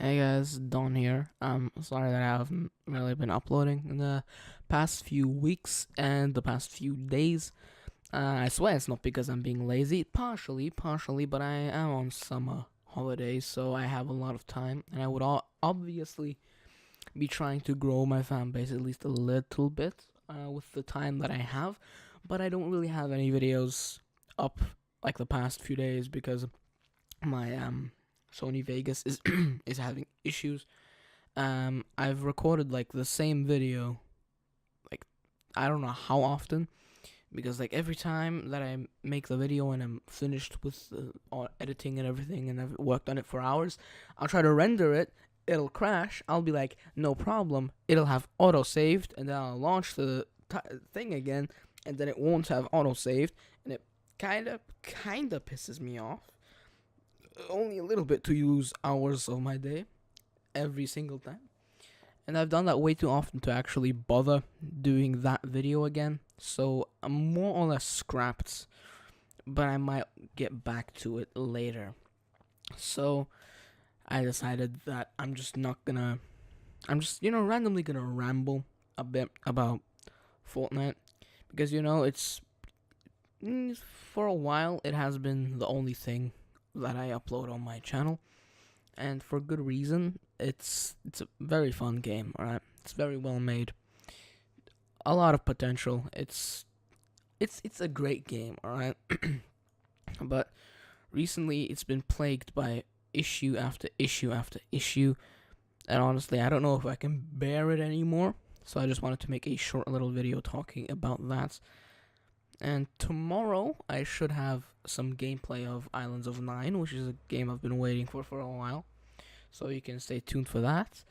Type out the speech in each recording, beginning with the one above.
Hey guys, Don here. I'm sorry that I haven't really been uploading in the past few weeks and the past few days. I swear it's not because I'm being lazy, partially, but I am on summer holidays, so I have a lot of time, and I would obviously be trying to grow my fan base at least a little bit with the time that I have, but I don't really have any videos up like the past few days because my Sony Vegas is is having issues. I've recorded like the same video, like I don't know how often, because like every time that I make the video and I'm finished with editing and everything, and I've worked on it for hours, I'll try to render it. It'll crash. I'll be like, no problem. It'll have auto saved, and then I'll launch the thing again, and then it won't have auto saved, and it kinda pisses me off. Only a little bit to use hours of my day every single time. And I've done that way too often to actually bother doing that video again. So I'm more or less scrapped, but I might get back to it later. So I decided that I'm just, randomly gonna ramble a bit about Fortnite. Because, for a while, it has been the only thing that I upload on my channel, and for good reason. It's a very fun game, alright? It's very well made. A lot of potential. It's a great game, alright? But recently it's been plagued by issue after issue after issue, and honestly, I don't know if I can bear it anymore. So I just wanted to make a short little video talking about that. And tomorrow I should have some gameplay of Islands of Nine, which is a game I've been waiting for a while. So you can stay tuned for that.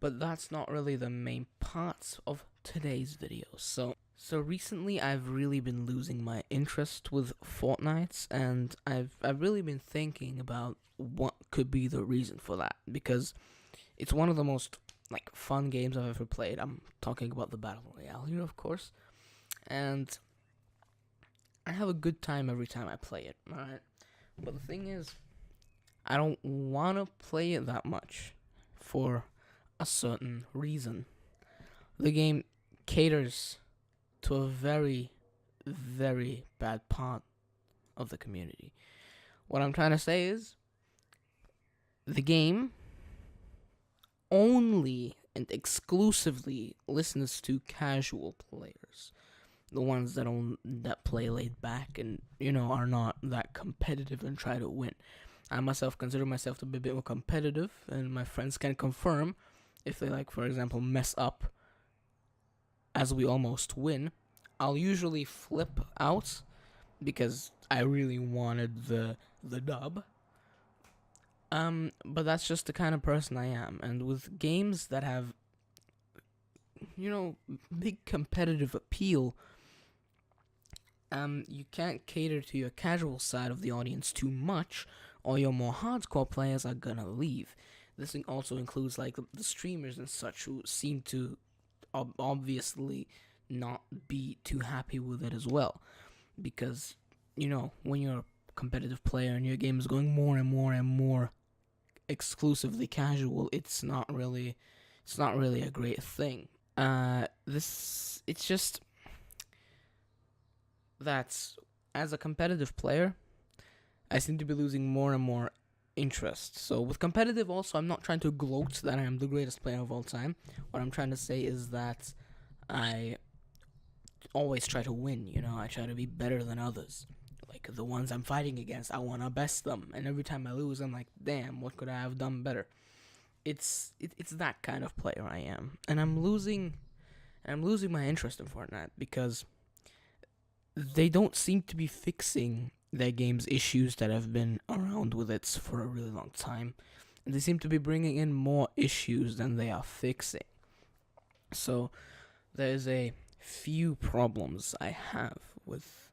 But that's not really the main parts of today's video. So recently I've really been losing my interest with Fortnite, and I've really been thinking about what could be the reason for that, because it's one of the most like fun games I've ever played. I'm talking about the Battle Royale here, of course. And I have a good time every time I play it, alright? But the thing is, I don't want to play it that much for a certain reason. The game caters to a very, very bad part of the community. What I'm trying to say is, the game only and exclusively listens to casual players. The ones that play laid back and are not that competitive and try to win. I myself consider myself to be a bit more competitive, and my friends can confirm if they, like, for example, mess up as we almost win. I'll usually flip out because I really wanted the dub. But that's just the kind of person I am, and with games that have big competitive appeal, you can't cater to your casual side of the audience too much, or your more hardcore players are gonna leave. This thing also includes like the streamers and such, who seem to obviously not be too happy with it as well, because when you're a competitive player and your game is going more and more and more exclusively casual, it's not really a great thing. It's just that as a competitive player, I seem to be losing more and more interest. So with competitive also, I'm not trying to gloat that I am the greatest player of all time. What I'm trying to say is that I always try to win, I try to be better than others. Like the ones I'm fighting against, I want to best them. And every time I lose, I'm like, damn, what could I have done better? It's that kind of player I am. And I'm losing my interest in Fortnite because they don't seem to be fixing their game's issues that have been around with it for a really long time. And they seem to be bringing in more issues than they are fixing. So there's a few problems I have with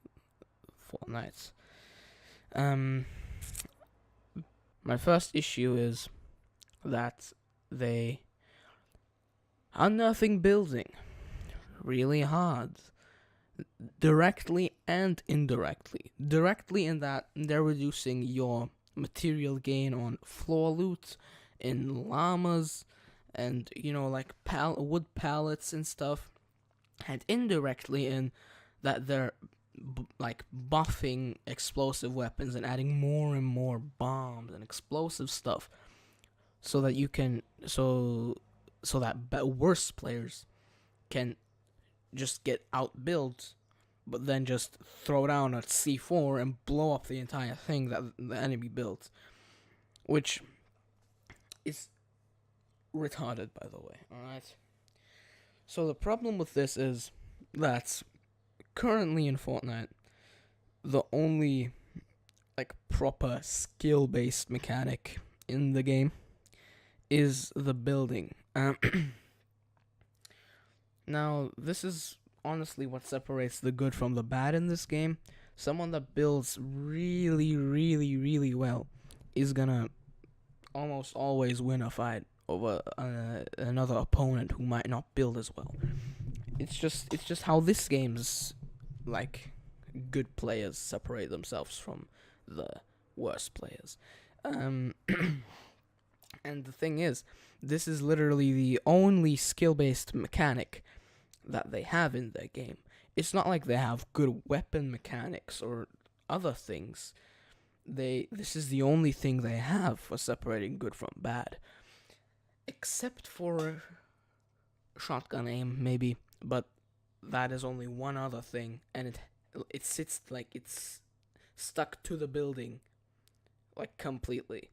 Fortnite. My first issue is that they are nothing building really hard, directly and indirectly. Directly in that they're reducing your material gain on floor loot, in llamas and, like wood pallets and stuff, and indirectly in that they're like buffing explosive weapons and adding more and more bombs and explosive stuff so that you can so that worse players can just get outbuilt, but then just throw down a C4 and blow up the entire thing that the enemy built, which is retarded, by the way. Alright. So the problem with this is that currently in Fortnite, the only like proper skill-based mechanic in the game is the building. Now, this is honestly what separates the good from the bad in this game. Someone that builds really, really, really well is gonna almost always win a fight over another opponent who might not build as well. It's just how this game's like good players separate themselves from the worst players. And the thing is, this is literally the only skill-based mechanic that they have in their game. It's not like they have good weapon mechanics or other things. This is the only thing they have for separating good from bad. Except for shotgun aim, maybe, but that is only one other thing, and it sits like it's stuck to the building, like completely.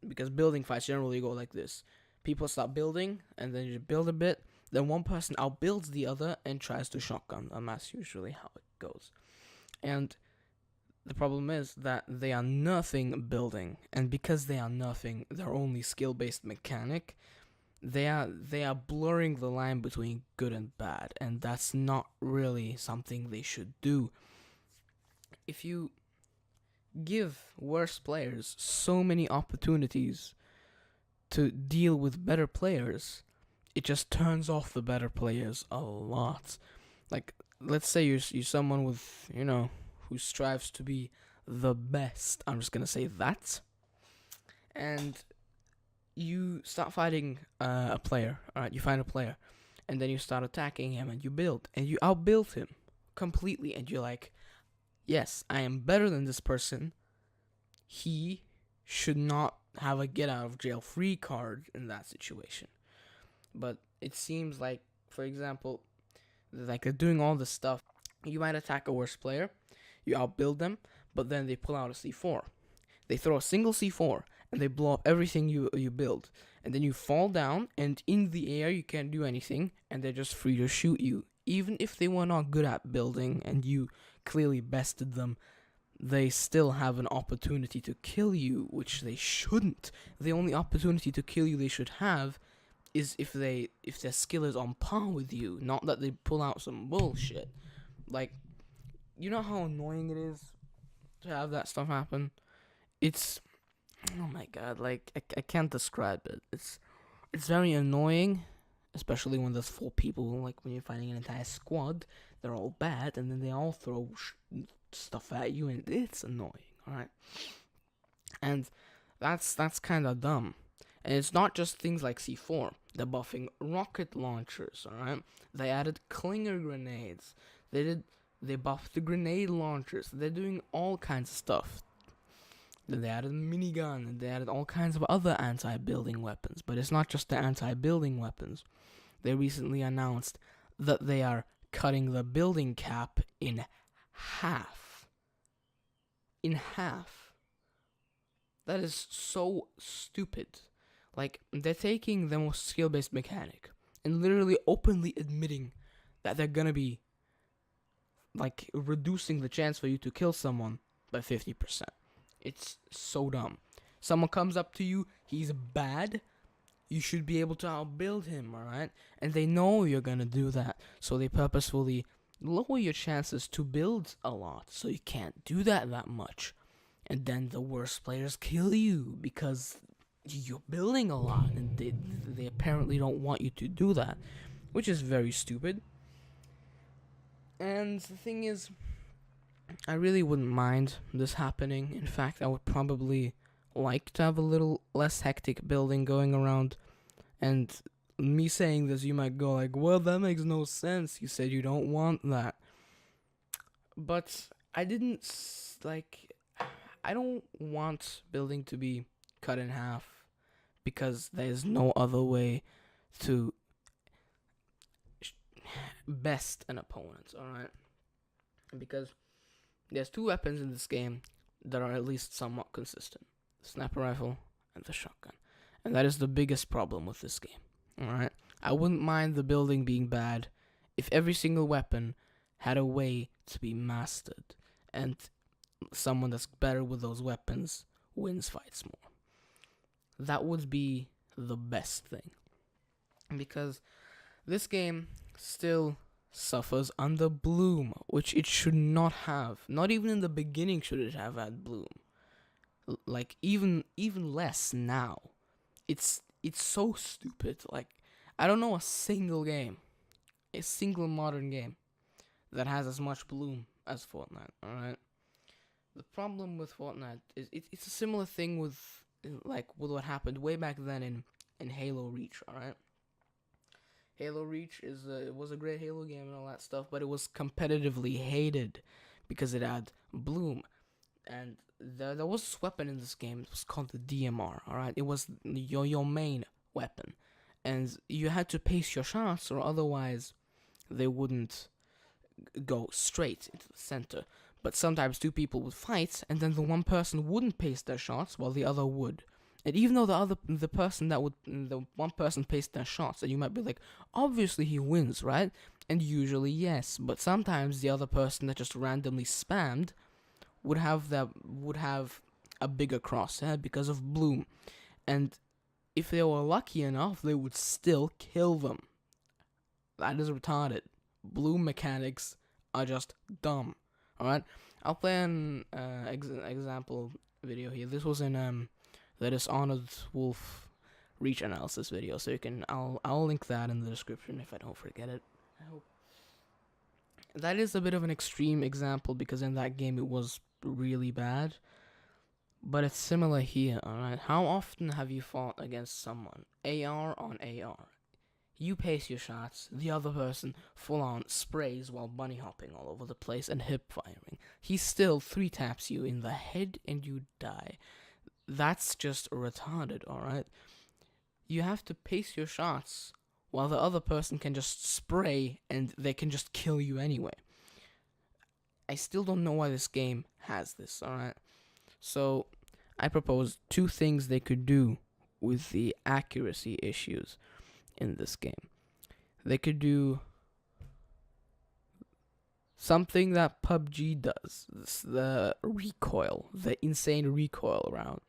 Because building fights generally go like this: people start building, and then you build a bit, then one person outbuilds the other and tries to shotgun, and that's usually how it goes. And the problem is that they are nothing building, and because they are nothing, their only skill-based mechanic, they are blurring the line between good and bad, and that's not really something they should do. If you give worse players so many opportunities to deal with better players, it just turns off the better players a lot. Like, let's say you're someone with, who strives to be the best. I'm just gonna say that. And you start fighting a player. Alright, you find a player. And then you start attacking him and you build. And you outbuild him completely. And you're like, yes, I am better than this person. He should not have a get out of jail free card in that situation. But it seems like, for example, like they're doing all this stuff. You might attack a worse player, you outbuild them, but then they pull out a C4. They throw a single C4 and they blow up everything you build. And then you fall down, and in the air you can't do anything, and they're just free to shoot you. Even if they were not good at building and you clearly bested them, they still have an opportunity to kill you, which they shouldn't. The only opportunity to kill you they should have is if their skill is on par with you, not that they pull out some bullshit. Like, you know how annoying it is to have that stuff happen? It's, oh my god, like, I can't describe it. It's very annoying, especially when there's 4 people, like when you're fighting an entire squad, they're all bad, and then they all throw stuff at you, and it's annoying, alright? And that's kind of dumb. And it's not just things like C4. They're buffing rocket launchers, alright? They added clinger grenades. They buffed the grenade launchers. They're doing all kinds of stuff. Then they added a minigun, and they added all kinds of other anti-building weapons. But it's not just the anti-building weapons. They recently announced that they are cutting the building cap in half. In half. That is so stupid. Like, they're taking the most skill-based mechanic and literally openly admitting that they're gonna be, like, reducing the chance for you to kill someone by 50%. It's so dumb. Someone comes up to you, he's bad, you should be able to outbuild him, alright? And they know you're gonna do that, so they purposefully lower your chances to build a lot, so you can't do that much. And then the worst players kill you because you're building a lot, and they apparently don't want you to do that, which is very stupid. And the thing is, I really wouldn't mind this happening. In fact, I would probably like to have a little less hectic building going around. And me saying this, you might go like, well, that makes no sense. You said you don't want that. But I didn't, like, I don't want building to be cut in half because there's no other way to best an opponent, alright? Because there's two weapons in this game that are at least somewhat consistent: the sniper rifle and the shotgun. And that is the biggest problem with this game, alright? I wouldn't mind the building being bad if every single weapon had a way to be mastered, and someone that's better with those weapons wins fights more. That would be the best thing. Because this game still suffers under bloom, which it should not have. Not even in the beginning should it have had bloom. Like even less now. It's so stupid. Like, I don't know a single modern game that has as much bloom as Fortnite. All right. The problem with Fortnite is it's a similar thing with with what happened way back then in Halo Reach. All right. Halo Reach it was a great Halo game and all that stuff, but it was competitively hated because it had bloom. And there was this weapon in this game. It was called the DMR. All right, it was your main weapon, and you had to pace your shots, or otherwise they wouldn't go straight into the center. But sometimes two people would fight, and then the one person wouldn't pace their shots while the other would. And even though the one person paced their shots, and you might be like, obviously he wins, right? And usually yes, but sometimes the other person that just randomly spammed would have a bigger crosshair because of bloom, and if they were lucky enough, they would still kill them. That is retarded. Bloom mechanics are just dumb. All right, I'll play an example video here. This was in the Dishonored Wolf Reach analysis video, so I'll link that in the description if I don't forget it. I hope. That is a bit of an extreme example because in that game it was really bad, but it's similar here. Alright, how often have you fought against someone AR on AR? You pace your shots, the other person full on sprays while bunny hopping all over the place and hip firing. He still 3-taps you in the head and you die. That's just retarded, alright? You have to pace your shots while the other person can just spray and they can just kill you anyway. I still don't know why this game has this, alright? So, I propose two things they could do with the accuracy issues in this game. They could do something that PUBG does, the recoil, the insane recoil round.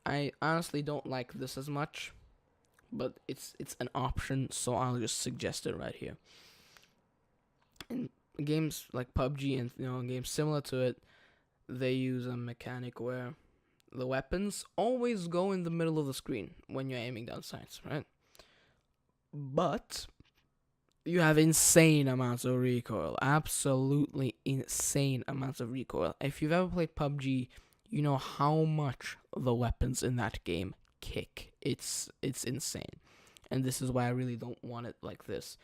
I honestly don't like this as much, but it's an option, so I'll just suggest it right here. In games like PUBG and games similar to it, they use a mechanic where the weapons always go in the middle of the screen when you're aiming down sights, right? But you have insane amounts of recoil, absolutely insane amounts of recoil. If you've ever played PUBG, you know how much the weapons in that game kick. It's insane, and this is why I really don't want it like this,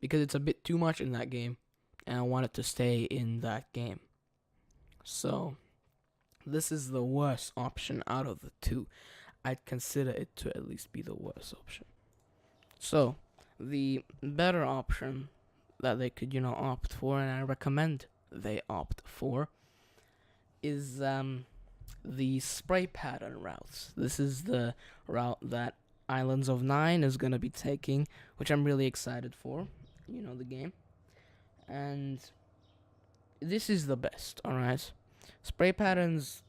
because it's a bit too much in that game, and I want it to stay in that game. So this is the worst option out of the two. I'd consider it to at least be the worst option. So the better option that they could opt for, and I recommend they opt for, is the spray pattern routes. This is the route that Islands of Nine is going to be taking, which I'm really excited for. You know the game. And this is the best, alright? Spray patterns,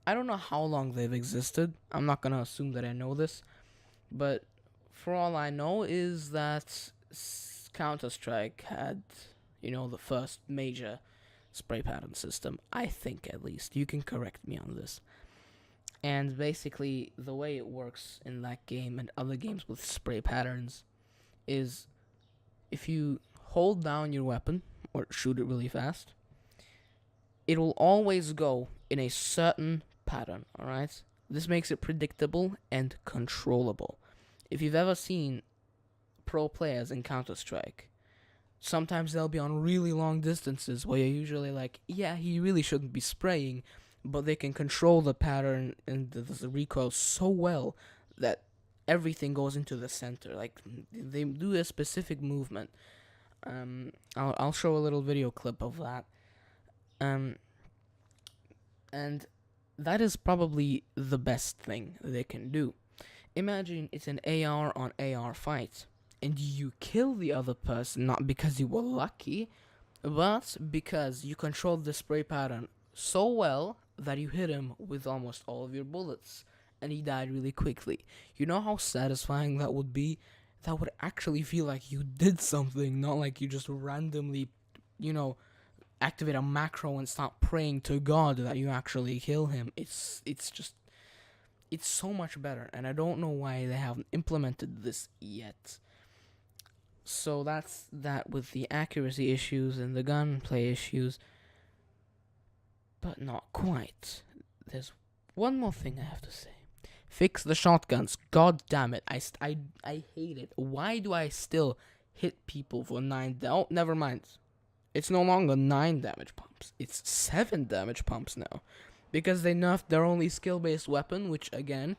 I don't know how long they've existed. I'm not going to assume that I know this. But for all I know is that Counter-Strike had, the first major spray pattern system. I think, at least. You can correct me on this. And basically, the way it works in that game and other games with spray patterns is if you hold down your weapon or shoot it really fast, it will always go in a certain pattern, alright? This makes it predictable and controllable. If you've ever seen pro players in Counter-Strike, sometimes they'll be on really long distances where you're usually like, yeah, he really shouldn't be spraying, but they can control the pattern and the recoil so well that everything goes into the center. Like, they do a specific movement. I'll show a little video clip of that. And that is probably the best thing they can do. Imagine it's an AR on AR fight, and you kill the other person not because you were lucky, but because you controlled the spray pattern so well that you hit him with almost all of your bullets, and he died really quickly. You know how satisfying that would be? That would actually feel like you did something, not like you just randomly, activate a macro and start praying to God that you actually kill him. It's so much better, and I don't know why they haven't implemented this yet. So that's that with the accuracy issues and the gunplay issues, but not quite. There's one more thing I have to say. Fix the shotguns. God damn it. I hate it. Why do I still hit people for 9? Oh, never mind. It's no longer 9 damage pumps. It's 7 damage pumps now. Because they nerfed their only skill-based weapon, which, again,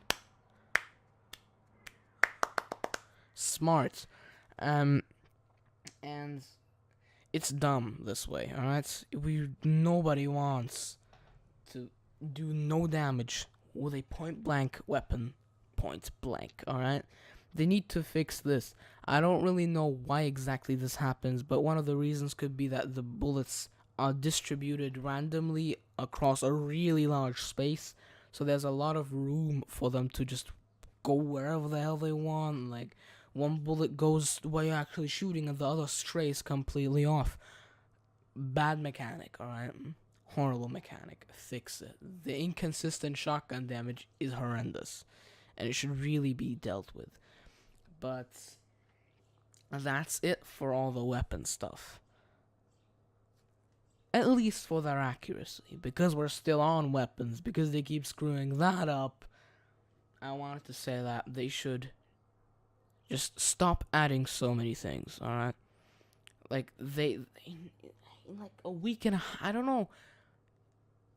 smart. And it's dumb this way, alright? Nobody wants to do no damage with a point-blank weapon. Point-blank, alright? They need to fix this. I don't really know why exactly this happens, but one of the reasons could be that the bullets are distributed randomly across a really large space, so there's a lot of room for them to just go wherever the hell they want. Like, one bullet goes where you're actually shooting and the other strays completely off. Bad mechanic, alright? Horrible mechanic. Fix it. The inconsistent shotgun damage is horrendous, and it should really be dealt with. But that's it for all the weapon stuff. At least for their accuracy, because we're still on weapons, because they keep screwing that up. I wanted to say that they should just stop adding so many things, alright? Like, in like a week and a half, I don't know,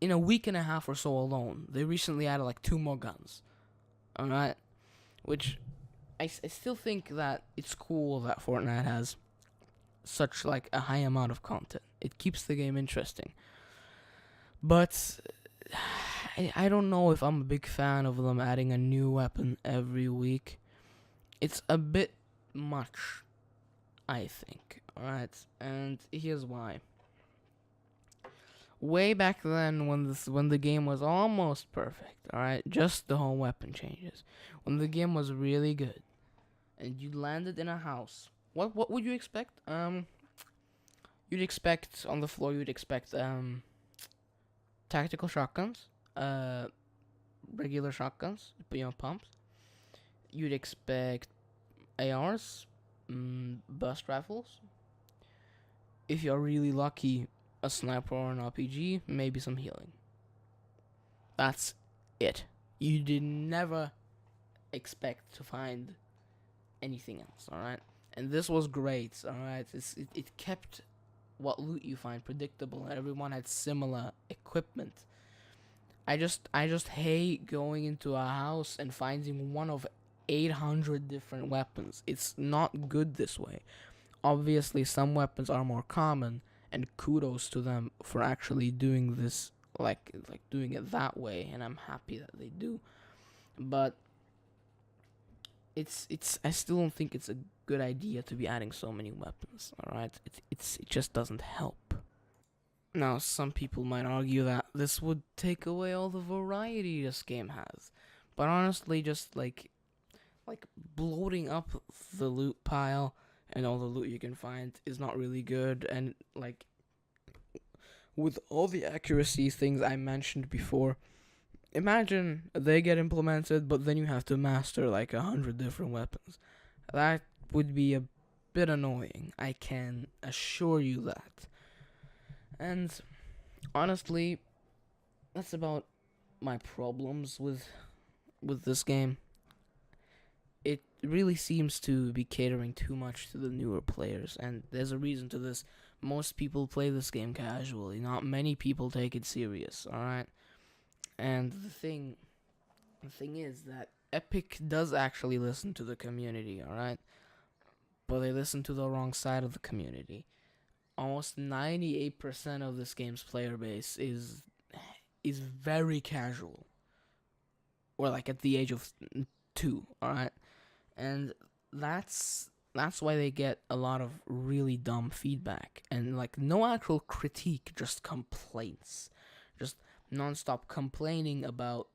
in a week and a half or so alone, they recently added like 2 more guns, alright? Which, I still think that it's cool that Fortnite has such like a high amount of content. It keeps the game interesting. But I don't know if I'm a big fan of them adding a new weapon every week. It's a bit much, I think. Alright, and here's why. Way back then, when the game was almost perfect, alright, just the whole weapon changes. When the game was really good, and you landed in a house, what would you expect? You'd expect on the floor. You'd expect tactical shotguns, regular shotguns, pumps. You'd expect ARs, burst rifles. If you're really lucky, a sniper or an RPG, maybe some healing. That's it. You did never expect to find anything else, alright? And this was great, alright? It kept what loot you find predictable, and everyone had similar equipment. I just hate going into a house and finding one of 800 different weapons. It's not good this way. Obviously, some weapons are more common, and kudos to them for actually doing this, like doing it that way, and I'm happy that they do. But I still don't think it's a good idea to be adding so many weapons. All right, it just doesn't help. Now, some people might argue that this would take away all the variety this game has, but honestly, just like bloating up the loot pile and all the loot you can find is not really good. And like, with all the accuracy things I mentioned before, imagine they get implemented, but then you have to master like 100 different weapons. That would be a bit annoying, I can assure you that. And honestly, that's about my problems with with this game, it really seems to be catering too much to the newer players, and there's a reason to this. Most people play this game casually. Not many people take it serious. All right, and the thing is that Epic does actually listen to the community. All right, but they listen to the wrong side of the community. Almost 98% of this game's player base is very casual, or like at the age of 2. All right, and that's why they get a lot of really dumb feedback and like no actual critique, just complaints, just non-stop complaining about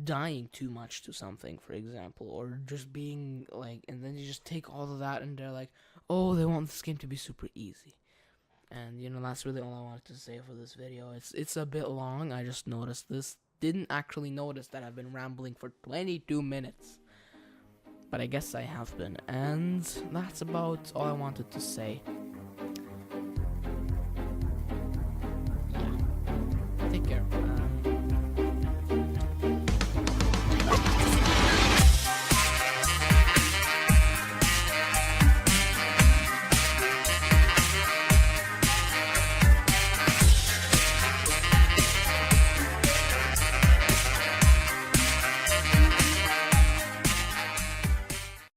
dying too much to something, for example, or just being like, and then you just take all of that and they're like, oh, they want this game to be super easy. And that's really all I wanted to say for this video. It's a bit long. I just noticed this. Didn't actually notice that I've been rambling for 22 minutes. But I guess I have been. And that's about all I wanted to say. Yeah. Take care.